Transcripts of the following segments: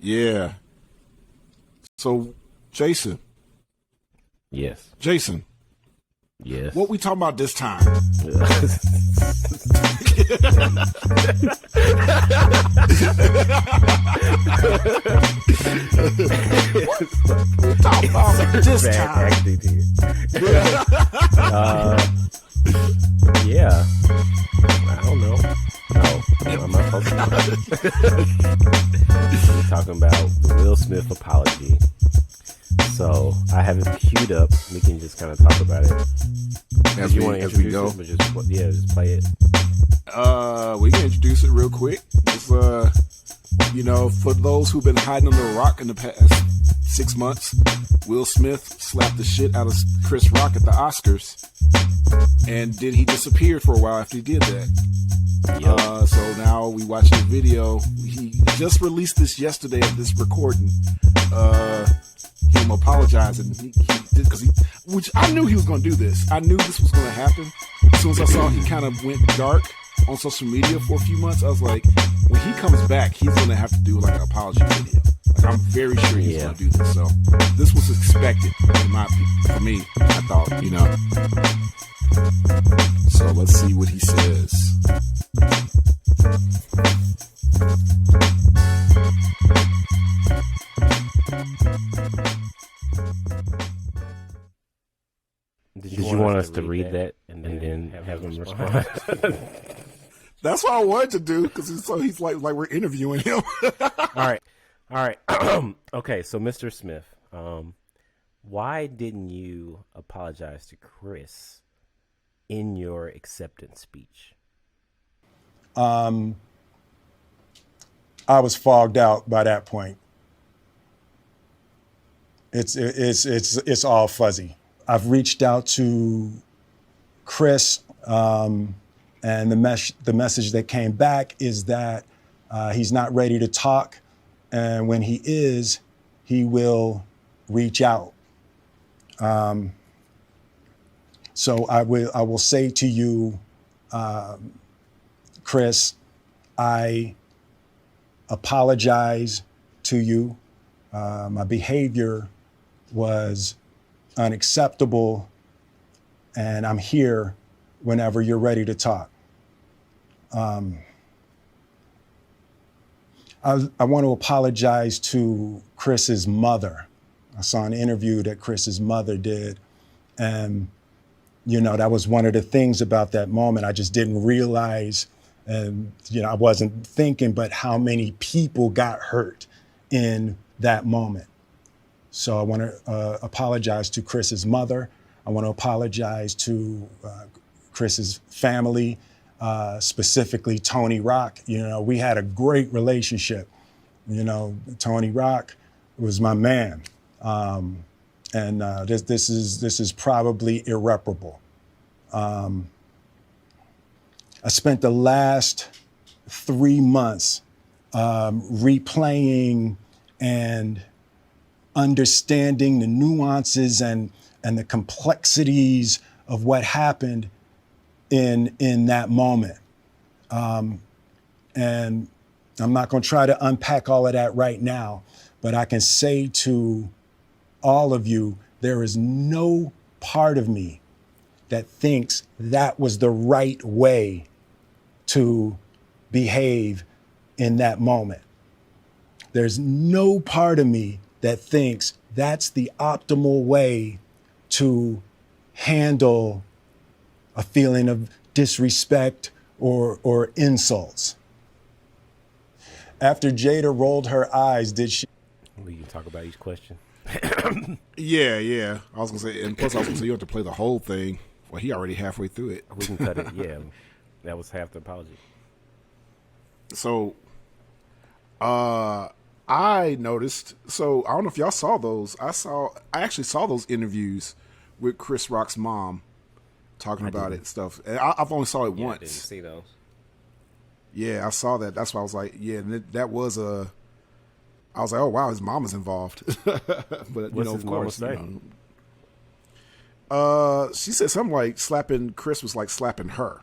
Yeah. So, Jason. Yes. Jason. Yes. What we talking about this time? Talk about this time. Yeah. I don't know. No, I'm not supposed to. We're talking about the Will Smith apology. So I have it queued up. We can just kind of talk about it. As you want to introduce it, but just play it. We can introduce it real quick. Just, for those who've been hiding under a rock in the past 6 months, Will Smith slapped the shit out of Chris Rock at the Oscars, and then he disappeared for a while after he did that. Yep. So now we watch the video. He just released this yesterday of this recording. Him apologizing. He did which I knew he was going to do this. I knew this was going to happen. As soon as I saw he kind of went dark on social media for a few months, I was like, when he comes back, he's going to have to do like an apology video. Like, I'm very sure he's going to do this. So this was expected for me. I thought, So let's see what he says. Did you want us to read that and then have him respond? That's what I wanted to do because he's like we're interviewing him. All right. Okay, so Mr. Smith, why didn't you apologize to Chris in your acceptance speech? I was fogged out by that point. It's all fuzzy. I've reached out to Chris, and the message that came back is that he's not ready to talk, and when he is, he will reach out. So I will say to you, Chris, I apologize to you. My behavior was unacceptable, and I'm here whenever you're ready to talk. I want to apologize to Chris's mother. I saw an interview that Chris's mother did, and that was one of the things about that moment. I just didn't realize, and I wasn't thinking, but how many people got hurt in that moment. So I want to apologize to Chris's mother. I want to apologize to Chris's family, specifically Tony Rock. We had a great relationship. Tony Rock was my man, and this is probably irreparable. I spent the last 3 months replaying and understanding the nuances and the complexities of what happened in that moment. And I'm not going to try to unpack all of that right now, but I can say to all of you, there is no part of me that thinks that was the right way to behave in that moment. There's no part of me that thinks that's the optimal way to handle a feeling of disrespect or insults. After Jada rolled her eyes, did she? We can talk about each question. Yeah. I was gonna say, and plus I was gonna say you have to play the whole thing. Well, he already halfway through it. We can cut it. Yeah, that was half the apology. So, I noticed. So I don't know if y'all saw those. I actually saw those interviews with Chris Rock's mom talking about it and stuff. And I've only saw it once. I didn't see those. Yeah, I saw that. That's why I was like, yeah, that was I was like, oh wow, his mom is involved. But What's of his mama course, say? She said something like slapping Chris was like slapping her.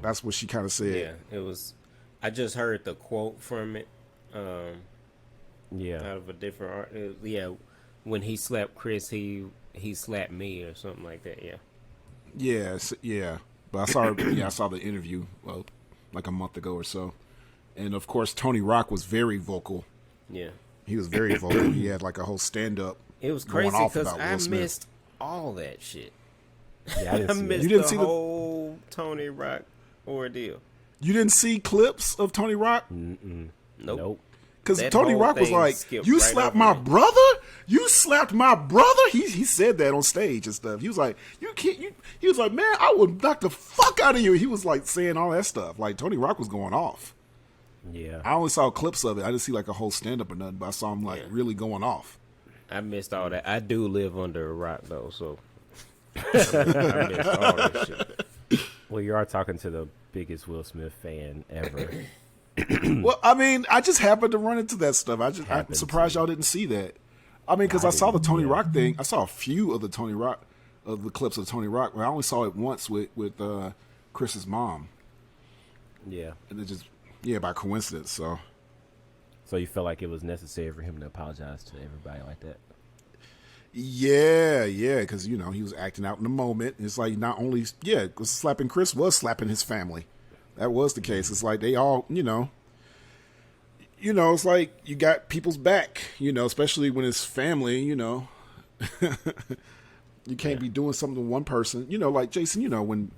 That's what she kind of said. Yeah, it was. I just heard the quote from it. Yeah. Out of a different art. Yeah. When he slapped Chris, he slapped me or something like that. Yeah. Yeah. But I saw I saw the interview like a month ago or so, and of course Tony Rock was very vocal. Yeah. He was very vocal. He had like a whole stand up. It was crazy because I missed all that shit. Yeah, I didn't see missed You didn't the see the- whole Tony Rock ordeal. You didn't see clips of Tony Rock? Nope. Because That Tony whole Rock was thing like, skipped "You right slapped over my me." brother? You slapped my brother?" He said that on stage and stuff. He was like, "You can't." He was like, "Man, I would knock the fuck out of you." He was like saying all that stuff. Like Tony Rock was going off. Yeah. I only saw clips of it. I didn't see like a whole stand up or nothing, but I saw him like really going off. I missed all that. I do live under a rock though, so I missed all that shit. Well, you are talking to the biggest Will Smith fan ever. Well, I mean, I just happened to run into that stuff. I'm Happened surprised to. y'all didn't see that. I mean, because I saw the Tony Rock thing. I saw a few of the Tony Rock, of the clips of Tony Rock, but I only saw it once with Chris's mom, Yeah. and it just by coincidence. So So you felt like it was necessary for him to apologize to everybody like that? yeah, because he was acting out in the moment. It's like not only slapping Chris was slapping his family. That was the case. It's like they all it's like you got people's back, especially when it's family, You can't be doing something to one person, like Jason,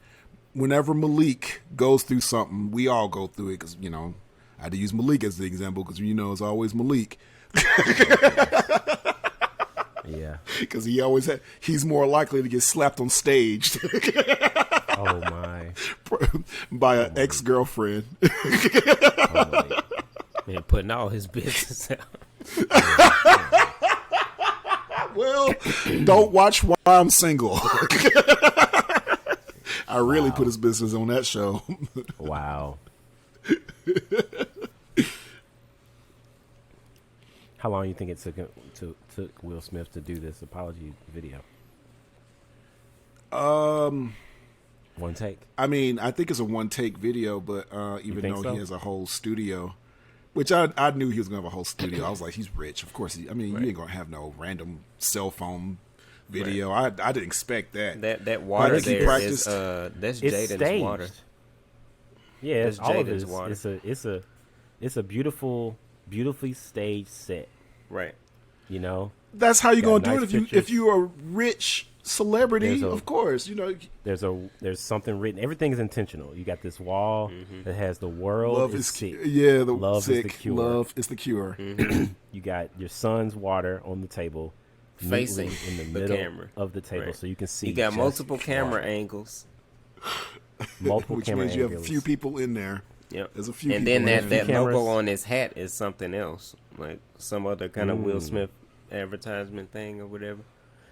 whenever Malik goes through something, we all go through it because, I had to use Malik as the example because, it's always Malik. Yeah. Because he's more likely to get slapped on stage Oh, my. by an ex-girlfriend. Oh, my. Man, putting all his business out. Well, don't watch Why I'm Single. I really put his business on that show. Wow. How long do you think it took Will Smith to do this apology video? One take? I mean, I think it's a one-take video, but even think though so? he has a whole studio, which I knew he was going to have a whole studio. I was like, he's rich. Of course. You ain't going to have no random cell phone video. I didn't expect that. That water I think he there practiced. is that's It's Jaden's staged. water. Yeah, it's That's all of Jaden's it. water. It's a beautifully staged set. Right. That's how you're Got going to nice do it pictures. if you're a rich celebrity. There's a- Of course, There's something written. Everything's intentional. You got this wall that has the world love is is sick. love is sick. the cure. Love is the cure. You got your son's water on the table, Facing neatly in the the middle camera. of the table, Right. so you can see. You got just multiple camera water. angles. multiple Which camera means you have a angles. few people in there. Yep. There's a few and people then in that there. logo Cameras. on his hat is something else, like some other kind of Will Smith advertisement thing or whatever.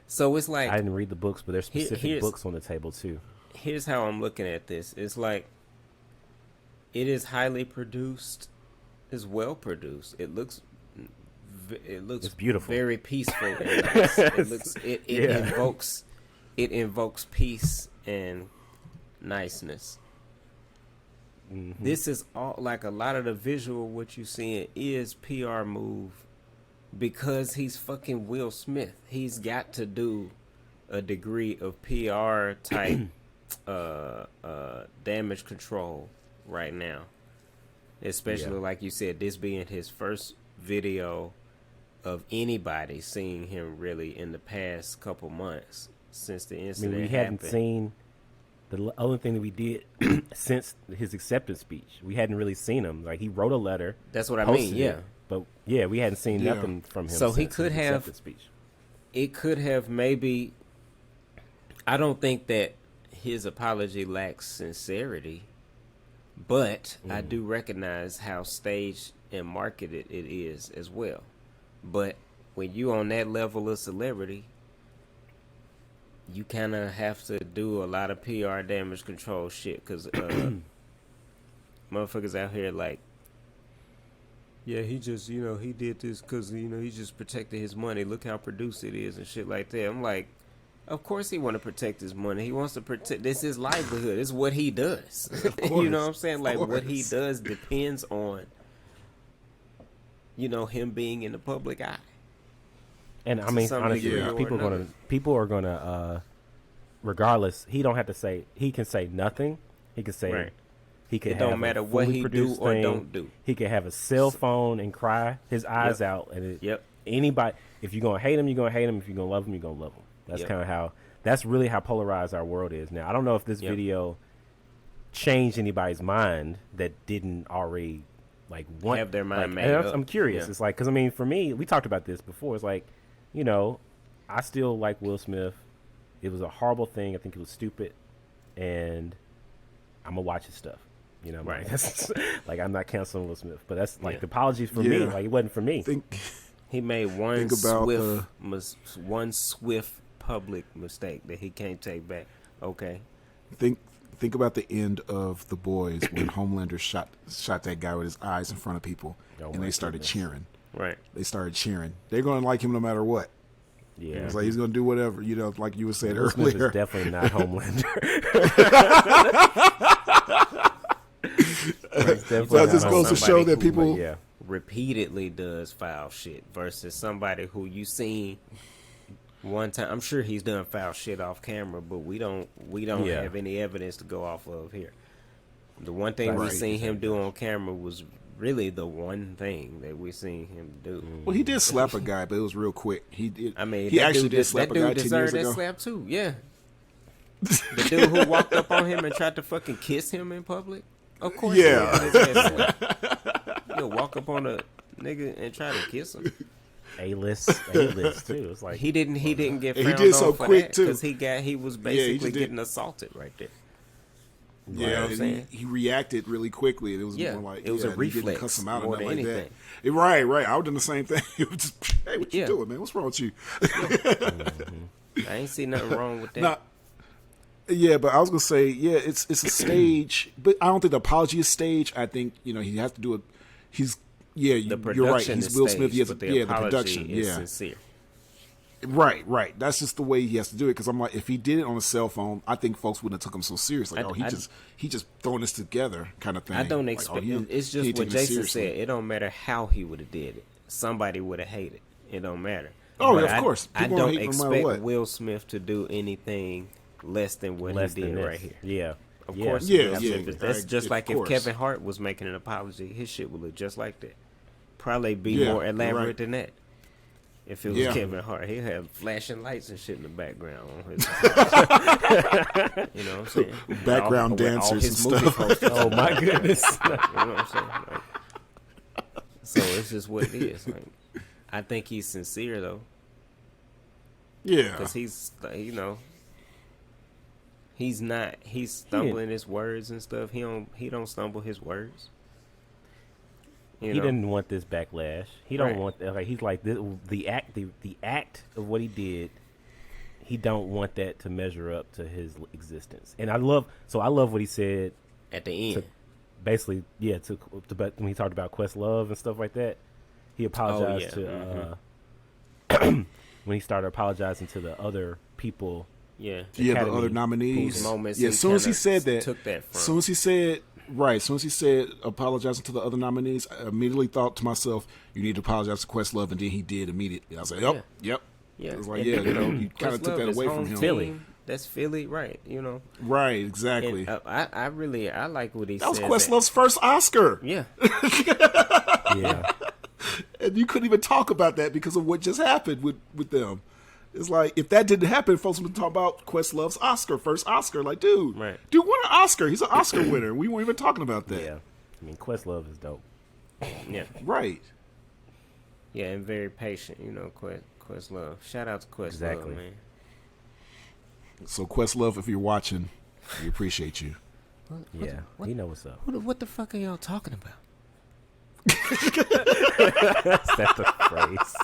So it's like I didn't read the books, but there's specific here's- books on the table too. here's how I'm looking at this. It's like it is highly produced, is well produced. It looks It's beautiful. very peaceful and nice. It Yeah. invokes peace and niceness. This is all like a lot of the visual what you seeing is PR move because he's fucking Will Smith. He's got to do a degree of PR type damage control right now. Especially Yeah. like you said, this being his first video of anybody seeing him really in the past couple months since the I incident mean, we happened. hadn't seen the only thing that we did since his acceptance speech. We hadn't really seen him. Like he wrote a letter. That's what I mean, posted yeah. it, but yeah, we hadn't seen Yeah. nothing from him. So he since could his have- acceptance speech. It could have maybe. I don't think that his apology lacks sincerity, but I do recognize how staged and marketed it is as well. But when you on that level of celebrity, you kind of have to do a lot of PR damage control shit because motherfuckers out here like, yeah, he just, he did this because, he just protected his money. Look how produced it is and shit like that. I'm like, of course he want to protect his money. He wants to protect, this is his livelihood. It's what he does. You know what I'm saying? Like what he does depends on him being in the public eye. And I To mean, some honestly, degree or people are gonna, regardless. He don't have to say. He can say nothing. He can say. Right. He can. It have don't matter a what fully he do produced or thing. don't do. He can have a cell phone and cry his eyes out. And Yep. anybody, if you're gonna hate him, you're gonna hate him. If you're gonna love him, you're gonna love him. That's Yep. kind of how. That's really how polarized our world is now. I don't know if this Yep. video changed anybody's mind that didn't already want Have their mind like, made and up. I'm curious. Yeah. It's like, because I mean, for me, we talked about this before. It's like, I still like Will Smith. It was a horrible thing. I think it was stupid, and I'm gonna watch his stuff. Right. That's, like, I'm not canceling Will Smith, but that's like Yeah. the apologies for me. Yeah. Like, it wasn't for me. He made one Think about swift public mistake that he can't take back. Okay. Think about the end of The Boys when Homelander shot that guy with his eyes in front of people, Oh, and my they started goodness. cheering. Right. They started cheering. They're going to like him no matter what. Yeah, It's like he's going to do whatever, like you were saying Will Smith earlier. is definitely not Homelander. So that just goes to show that people. Yeah, Repeatedly does foul shit versus somebody who you seen one time. I'm sure he's done foul shit off camera, but we don't Yeah. have any evidence to go off of here. The one thing we Right. seen him do on camera was really the one thing that we seen him do. Well, he did slap a guy, but it was real quick. He did. I mean, he that actually dude, did slap that a guy dude 10 years deserved that ago. slap too. Yeah, the dude who walked up on him and tried to fucking kiss him in public. Of course, Yeah. he got his ass slapped. You'll walk up on a nigga and try to kiss him. A-list too. It's like He didn't get And he frowned did on so for quick, that too. because he was he basically just did. getting assaulted right there. Yeah, what I'm and saying? he reacted really quickly. And it was Yeah, more like it was a and he didn't reflex cuss him out or more nothing than like that. anything. Right. I was doing the same thing. It was just, hey, what you Yeah. doing, man? What's wrong with you? I ain't see nothing wrong with that. Nah, yeah, but I was gonna say, yeah, it's a stage, but I don't think the apology is stage. I think he has to do it. The You're right. production He's is Will Smith. He has, staged, but the apology production. is Yeah, sincere. right. That's just the way he has to do it. Because I'm like, if he did it on a cell phone, I think folks wouldn't have took him so serious. Like, he just throwing this together kind of thing. I don't Like, expect. he It's ain't just what taking it Jason seriously. said. It don't matter how he would have did it. Somebody would have hated. It don't matter. Oh, But yeah, of course. I People don't hate no matter expect what. Will Smith to do anything less than what less he than did this. right here. Yeah, Of yeah. course, Yeah, Will yeah, Smith is- That's just of like if course. Kevin Hart was making an apology, his shit would look just like that. Probably be Yeah, more you're elaborate right. than that. If it was Yeah. Kevin Hart, he'd have flashing lights and shit in the background. On his you know what I'm saying? Background With all dancers his and movie stuff. posters. Oh my goodness. You know what I'm saying? Like, so it's just what it is. Like, I think he's sincere though, Yeah, because he's he's stumbling his words and stuff. He don't stumble his words. You He know? didn't want this backlash. He don't Right. want like he's like the act of what he did. He don't want that to measure up to his existence. And I love what he said. At the end. Basically, yeah, when he talked about Questlove and stuff like that. He apologized yeah. to when he started apologizing to the other people. Yeah. the Academy other nominees. whose moments Yeah, he as soon as he kinda said that, took that from. as soon as he said apologizing to the other nominees, I immediately thought to myself, you need to apologize to Questlove, and then he did immediately. I was like, yep. Yeah. It was like, And, you kind of took Questlove that is away from home him. Philly. team. That's Philly, right? Right, exactly. And, I like what he that was said. Questlove's first Oscar, Yeah. Yeah. and you couldn't even talk about that because of what just happened with them. It's like, if that didn't happen, folks would talk about Questlove's first Oscar. Like, dude won an Oscar. He's an Oscar winner. We weren't even talking about that. Yeah. I mean, Questlove is dope. Yeah. Right. Yeah, and very patient, Questlove. Shout out to Questlove, Exactly. man. So Questlove, if you're watching, we appreciate you. Yeah. He know what's up. What the fuck are y'all talking about? That's the phrase.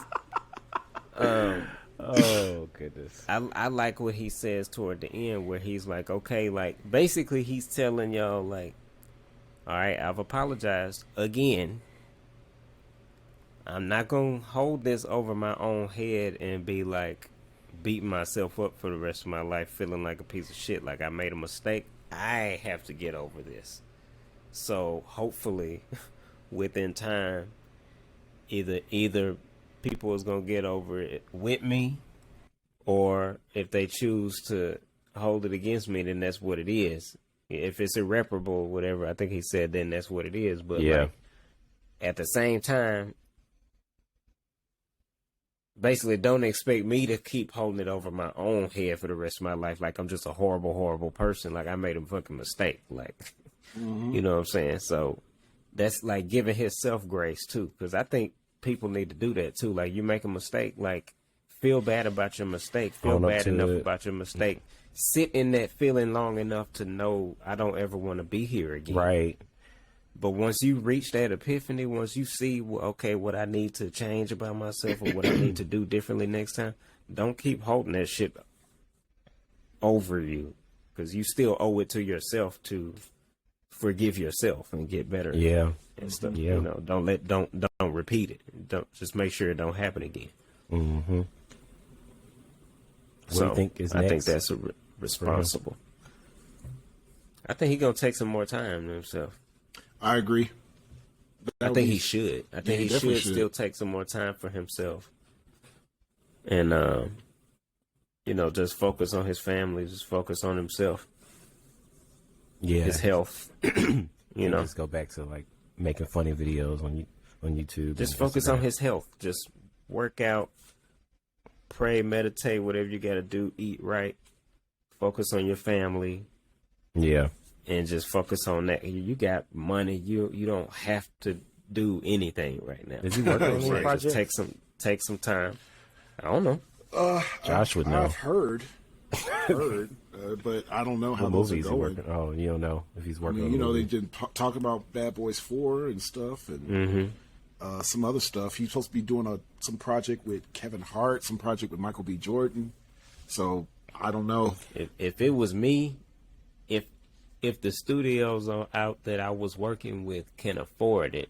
Oh goodness. I like what he says toward the end where he's like, okay, like basically he's telling y'all like, all right, I've apologized again. I'm not gonna hold this over my own head and be like beating myself up for the rest of my life, feeling like a piece of shit, like I made a mistake. I have to get over this. So hopefully, within time, either people is gonna get over it with me, or if they choose to hold it against me, then that's what it is. If it's irreparable, whatever I think he said, then that's what it is. But Yeah. like, at the same time, basically, don't expect me to keep holding it over my own head for the rest of my life. Like I'm just a horrible, horrible person. Like I made a fucking mistake. Like, you know what I'm saying? So that's like giving himself grace too. Cause I think people need to do that too. Like you make a mistake, like feel bad about your mistake. Feel Own up bad to enough it. about your mistake. Sit in that feeling long enough to know I don't ever want to be here again. Right. But once you reach that epiphany, once you see, well, okay, what I need to change about myself or what I need to do differently next time, don't keep holding that shit over you, because you still owe it to yourself to forgive yourself and get better. Yeah. And stuff. Yeah. You know, don't repeat it. Don't just make sure it don't happen again. Mm-hmm. What So do you think is I think next that's responsible. I think he's gonna take some more time to himself. I agree. I think he should. I think he he definitely should still take some more time for himself. And, you know, just focus on his family, just focus on himself, Yeah. his health, you know. Just go back to like making funny videos on YouTube. Just and focus Instagram. on his health. Just work out, pray, meditate, whatever you got to do, eat right, focus on your family, Yeah. and just focus on that. You got money. You don't have to do anything right now. Is he working on any Right, project? just take some time. I don't know. Josh would know. I've heard, but I don't know how What those are movies he going. working? Oh, you don't know if he's I working mean, on you a know, they movie. did talk about Bad Boys 4 and stuff, and Mm-hmm. some other stuff. He's supposed to be doing some project with Kevin Hart, some project with Michael B. Jordan. So I don't know. If it was me, if the studios are out that I was working with can afford it,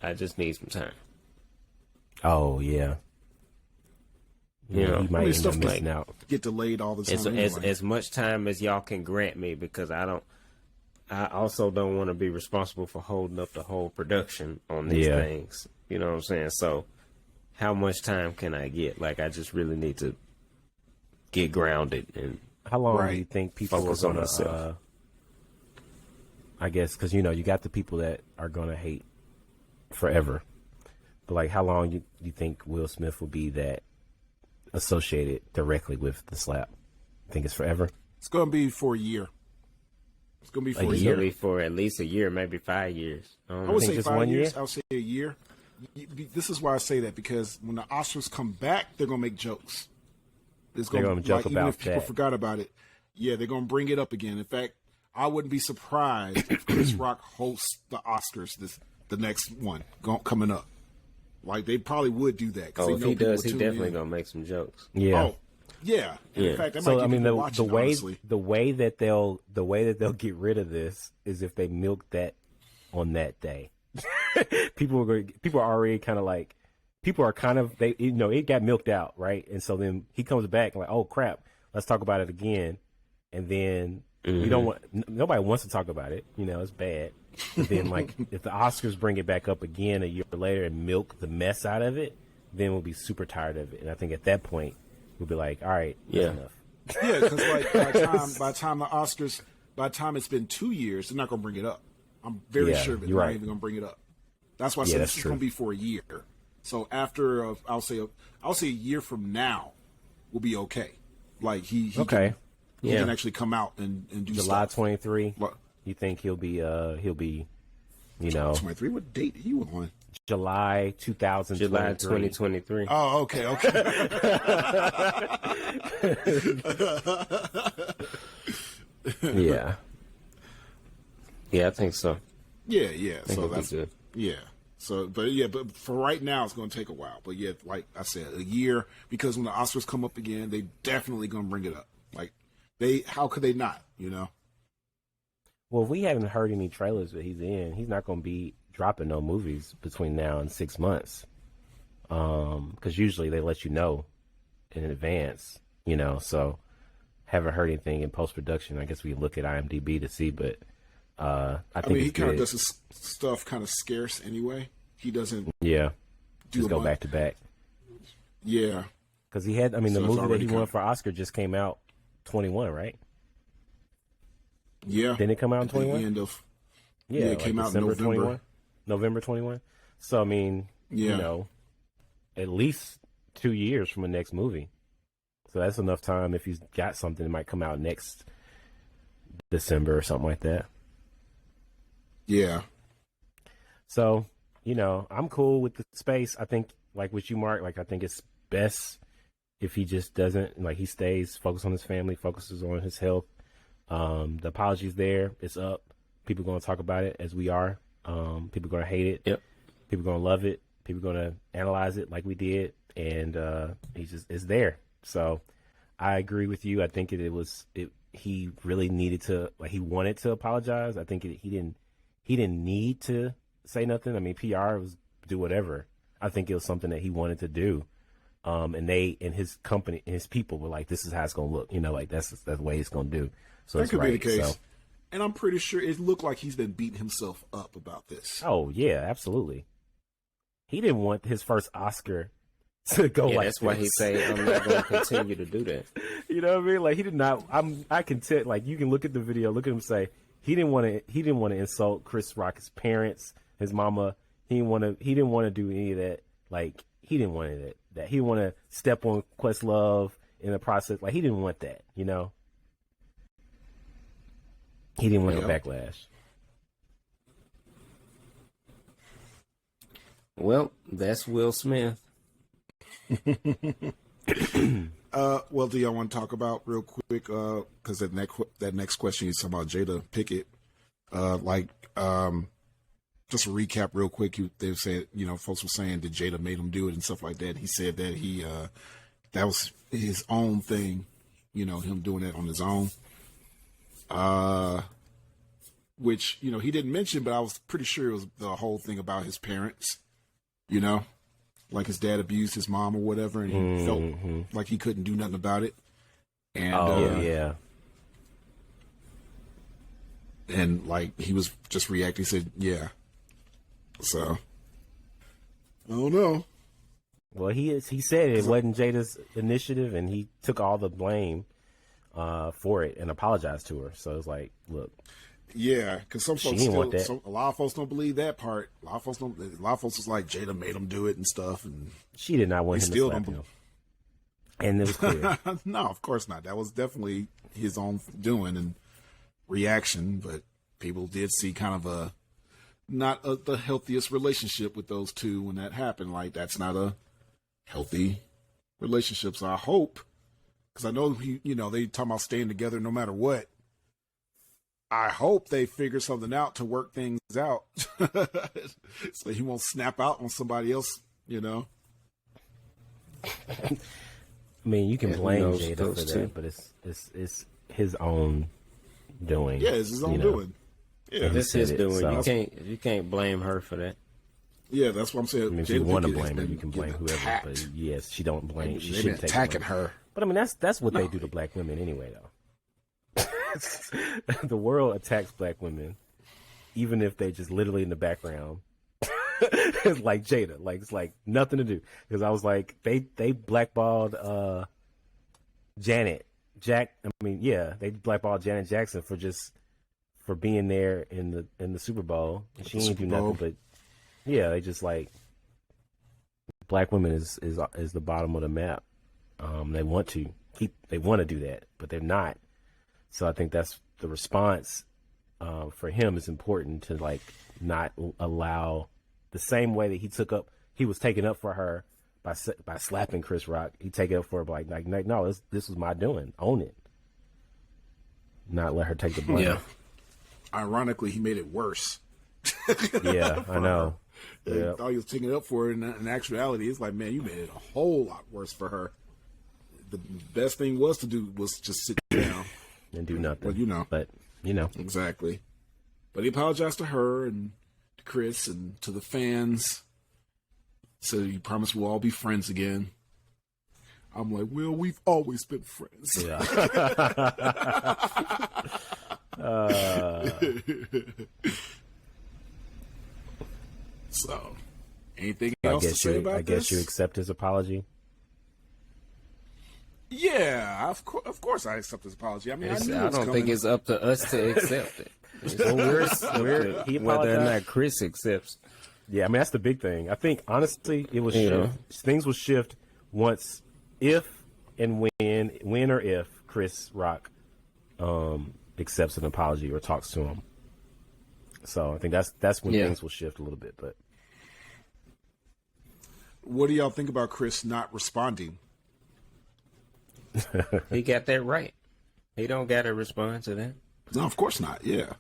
I just need some time. Oh yeah. You know, he might I mean, end stuff up missing out. Get delayed all the time. as much time as y'all can grant me, because I also don't want to be responsible for holding up the whole production on these Yeah. things. You know what I'm saying? So how much time can I get? Like, I just really need to get grounded and How long do Right. you think people Focus are on gonna? myself. I guess because you got the people that are gonna hate forever, but like, how long you think Will Smith will be that associated directly with the slap? Think it's forever? It's going to be for a year. It's going to be for a it's year. gonna be for at least a year, maybe 5 years. I would think say just 5 1 years. year? I would say a year. This is why I say that, because when the Oscars come back, they're going to make jokes. They're gonna joke even about if people that. forgot about it. Yeah, they're going to bring it up again. In fact, I wouldn't be surprised if Chris Rock hosts the Oscars the next one coming up. Like, they probably would do that. 'cause Oh, they if know he people does, will he tune definitely in. gonna make some jokes. Yeah. Oh, yeah. And Yeah. in fact, that might So get I mean, people the watching, way honestly. the way that they'll get rid of this is if they milk that on that day. people are already kind of like, people are kind of, they, it got milked out, right? And so then he comes back like, oh crap, let's talk about it again. And then we don't want, nobody wants to talk about it. It's bad. And then like, if the Oscars bring it back up again a year later and milk the mess out of it, then we'll be super tired of it. And I think at that point we'll be like, all right, that's Yeah. enough. Yeah, because like by the time the Oscars, by the time it's been 2 years, they're not going to bring it up. I'm very Yeah, sure that they're you're not right. even going to bring it up. That's why I Yeah, said that's this is true. going to be for a year. So after I'll say a year from now will be okay. Like he Okay. he Yeah. can actually come out and do July stuff. 23. What? You think he'll be 23. What date are you on? July 2023. July 2023. Oh, okay. Yeah. Yeah, I think so. Yeah. I think So it'll be that's good. yeah. So, but for right now, it's going to take a while. But yeah, like I said, a year, because when the Oscars come up again, they definitely going to bring it up. Like how could they not? Well, if we haven't heard any trailers that he's in, he's not going to be dropping no movies between now and 6 months. Because usually they let you know in advance, so haven't heard anything in post-production. I guess we look at IMDb to see, but I think I mean, he it's kind of good. does his stuff kind of scarce anyway. He doesn't Yeah. do just a go month. back to back. Yeah, Because he had, I mean, So the it's movie that already he won come. for Oscar just came out 21, right? yeah. Didn't it come out in At the 21? end of Yeah, it like came out in December November. 21. November 21. So I mean, Yeah. you know, at least 2 years from the next movie. So that's enough time. If he's got something, it might come out next December or something like that. Yeah, So, you know, I'm cool with the space. I think, like with you, Mark, like I think it's best if he just doesn't, like he stays focused on his family, focuses on his health. The apology's there. It's up. People going to talk about it as we are. People going to hate it. Yep. People going to love it. People going to analyze it like we did. And it's there. So I agree with you. I think he really needed to, like he wanted to apologize. I think he didn't need to say nothing. I mean, PR was do whatever. I think it was something that he wanted to do. And his company and his people were like, this is how it's going to look. You know, like that's the way it's going to do. So that it's could right. be the case. So, And I'm pretty sure it looked like he's been beating himself up about this. oh yeah, absolutely. He didn't want his first Oscar to go Yeah, like that's why he this. say I'm not going to continue to do that. You know what I mean? Like he did not. I can tell. Like you can look at the video, look at him say he didn't want to insult Chris Rock's parents, his mama. He didn't want to do any of that. Like he didn't want any of that. He didn't want to step on Questlove in the process. Like he didn't want that. You know. He didn't want no backlash. Well, that's Will Smith. Well, do y'all want to talk about real quick? Because that next question you talking about Jada Pickett. Just a recap real quick. They said, folks were saying that Jada made him do it and stuff like that. He said that that was his own thing. Him doing that on his own. Which, he didn't mention, but I was pretty sure it was the whole thing about his parents, like his dad abused his mom or whatever, and he felt like he couldn't do nothing about it. And, yeah. And like, he was just reacting, he said, yeah. So, I don't know. Well, he said it wasn't Jada's initiative, and he took all the blame for it and apologized to her. So it's like, look. Yeah, because some folks didn't want that. a lot of folks don't believe that part. A lot of folks was like Jada made him do it and stuff, and She did not want They him still to slap don't him. And it was clear. no, of course not. That was definitely his own doing and reaction, but people did see kind of not the healthiest relationship with those two when that happened. Like, that's not a healthy relationship. So I hope, because I know they talking about staying together no matter what. I hope they figure something out to work things out, so he won't snap out on somebody else. I mean, you can blame knows Jada those for two? that, but it's his own doing. Yeah, it's his own doing. Yeah, This is said it, doing. so- You can't blame her for that. yeah, that's what I'm saying. I mean, if Jada you want to Pinkett has blame her, been you can blame getting whoever. attacked. But yes, she don't blame. She They've been shouldn't take attacking blame. her. But I mean, that's what they do to black women anyway, though. The world attacks black women, even if they just literally in the background. It's like Jada, like it's like nothing to do. Because I was like, they blackballed They blackballed Janet Jackson for being there in the Super Bowl. And she ain't do nothing, but yeah, they just like black women is the bottom of the map. They want to do that, but they're not. So I think that's the response for him is important to like not allow the same way that he was taking up for her by slapping Chris Rock. He take it up for her by like no, this was my doing. Own it. Not let her take the blame. Yeah. Ironically, he made it worse. Yeah, I know. He Yeah. thought he was taking it up for her. In actuality, it's like, man, you made it a whole lot worse for her. The best thing was to do was just sit down. And do nothing. Well, But Exactly. But he apologized to her and to Chris and to the fans. So he promised we'll all be friends again. I'm like, well, we've always been friends. yeah. So, Anything I else to guess say you. about I guess this? you accept his apology. Yeah, of course I accept his apology. I mean, I knew it I was don't think coming. it's up to us to accept it. It's He whether or apologized. not Chris accepts. Yeah, I mean that's the big thing. I think honestly, it will Yeah. shift. Things will shift once, if and when or if Chris Rock accepts an apology or talks to him. So I think that's when things will shift a little bit. But What do y'all think about Chris not responding? He got that right. He don't got to respond to that. No, of course not. Yeah.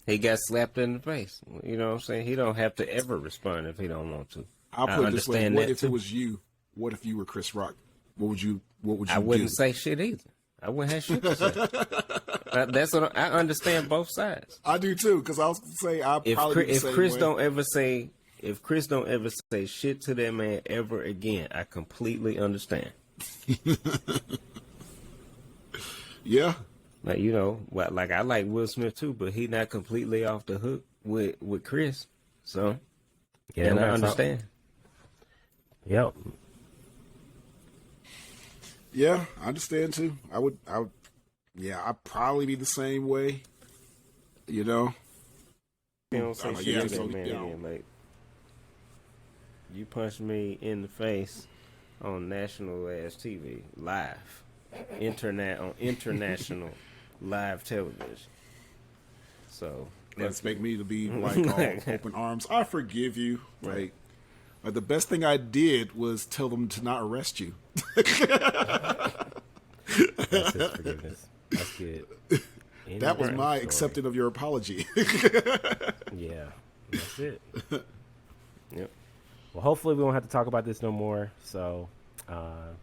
He got slapped in the face. You know what I'm saying? He don't have to ever respond if he don't want to. I'll put it this way: understand what that if too. it was you? What if you were Chris Rock? What would you I wouldn't do? say shit either. I wouldn't have shit to say. That's what I understand both sides. I do too, because I was gonna say I probably be the If same Chris way. don't ever say shit to that man ever again, I completely understand. Yeah. Like, you know, like I like Will Smith too, but he not completely off the hook with Chris. So and I understand. Yep. Yeah, I understand too. I would, yeah, I'd probably be the same way. You know? You don't say I'm like, shit yeah, to so, that man you know. again, like you punched me in the face on national ass TV live, on international live television. So Let's make me to be like all open arms. I forgive you. Like the best thing I did was tell them to not arrest you. That's his forgiveness. That's good. That was my Story. acceptance of your apology. Yeah, that's it. yep. Well, hopefully we won't have to talk about this no more. So,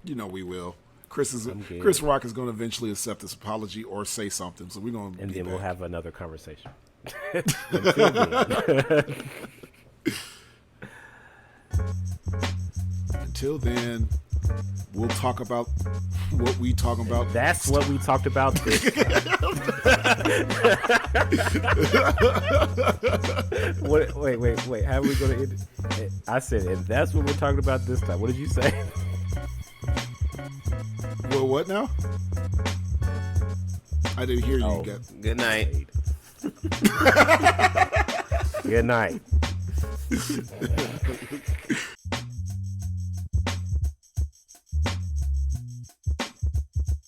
You know we will. I'm good. Chris Rock is going to eventually accept this apology or say something. So we're going to and be then we'll back. have another conversation. Until then. Until then, we'll talk about what we talking about. That's what we talked about this time. Wait. How are we going to end it? I said, and that's what we're talking about this time. What did you say? Well, what now? I didn't hear you. Oh. Good night. Good night.